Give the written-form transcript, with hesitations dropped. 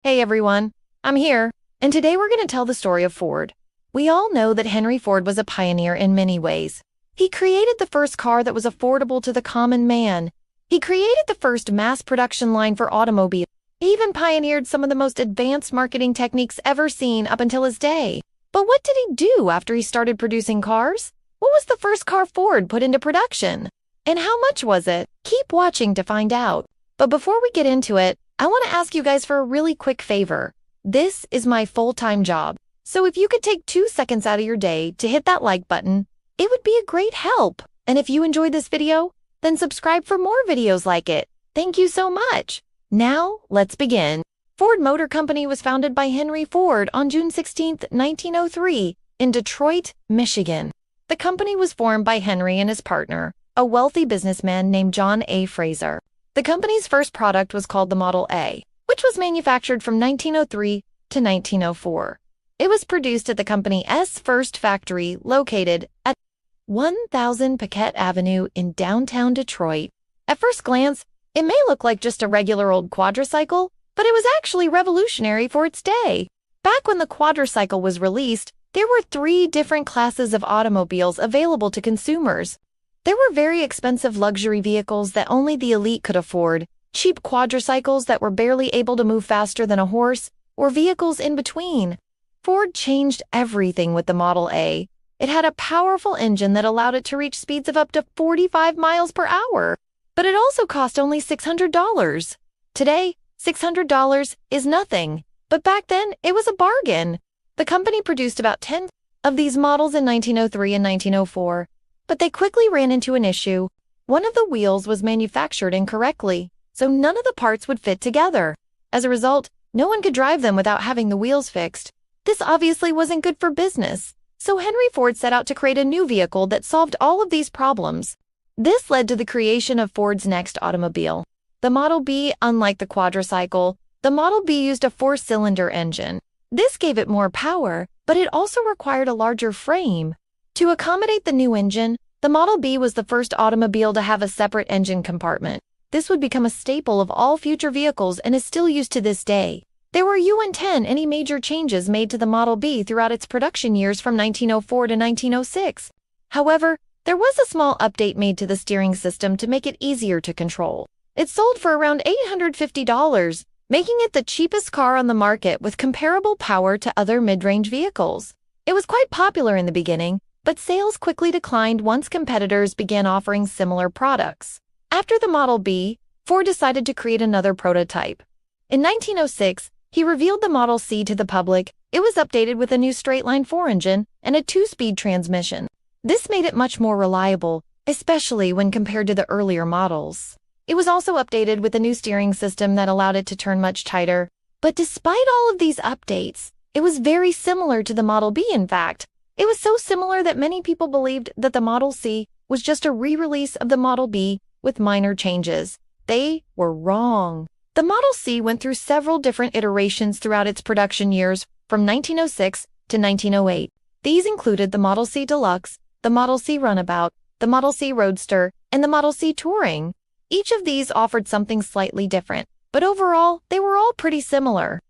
Hey everyone, I'm here, and today we're going to tell the story of Ford. We all know that Henry Ford was a pioneer in many ways. He created the first car that was affordable to the common man. He created the first mass production line for automobiles. He even pioneered some of the most advanced marketing techniques ever seen up until his day. But what did he do after he started producing cars? What was the first car Ford put into production? And how much was it? Keep watching to find out. But before we get into it, I want to ask you guys for a really quick favor. This is my full-time job, so if you could take 2 seconds out of your day to hit that like button, it would be a great help. And if you enjoyed this video, then subscribe for more videos like it. Thank you so much. Now, let's begin. Ford Motor Company was founded by Henry Ford on June 16, 1903, in Detroit, Michigan. The company was formed by Henry and his partner, a wealthy businessman named John A. Fraser. The company's first product was called the Model A, which was manufactured from 1903 to 1904. It was produced at the company's first factory located at 1000 Paquette Avenue in downtown Detroit. At first glance, it may look like just a regular old quadricycle, but it was actually revolutionary for its day. Back when the quadricycle was released, there were 3 different classes of automobiles available to consumers. There were very expensive luxury vehicles that only the elite could afford, cheap quadricycles that were barely able to move faster than a horse, or vehicles in between. Ford changed everything with the Model A. It had a powerful engine that allowed it to reach speeds of up to 45 miles per hour. But it also cost only $600. Today, $600 is nothing, but back then it was a bargain. The company produced about 10 of these models in 1903 and 1904. But they quickly ran into an issue. One of the wheels was manufactured incorrectly, so none of the parts would fit together. As a result, no one could drive them without having the wheels fixed. This obviously wasn't good for business, so Henry Ford set out to create a new vehicle that solved all of these problems. This led to the creation of Ford's next automobile. The Model B, unlike the quadricycle, the Model B used a 4-cylinder engine. This gave it more power, but it also required a larger frame. To accommodate the new engine, the Model B was the first automobile to have a separate engine compartment. This would become a staple of all future vehicles and is still used to this day. There were any major changes made to the Model B throughout its production years from 1904 to 1906. However, there was a small update made to the steering system to make it easier to control. It sold for around $850, making it the cheapest car on the market with comparable power to other mid-range vehicles. It was quite popular in the beginning, but sales quickly declined once competitors began offering similar products. After the Model B, Ford decided to create another prototype. In 1906, he revealed the Model C to the public. It was updated with a new straight-line 4 engine and a 2-speed transmission. This made it much more reliable, especially when compared to the earlier models. It was also updated with a new steering system that allowed it to turn much tighter. But despite all of these updates, it was very similar to the Model B, in fact. It was so similar that many people believed that the Model C was just a re-release of the Model B with minor changes. They were wrong. The Model C went through several different iterations throughout its production years from 1906 to 1908. These included the Model C Deluxe, the Model C Runabout, the Model C Roadster, and the Model C Touring. Each of these offered something slightly different, but overall, they were all pretty similar.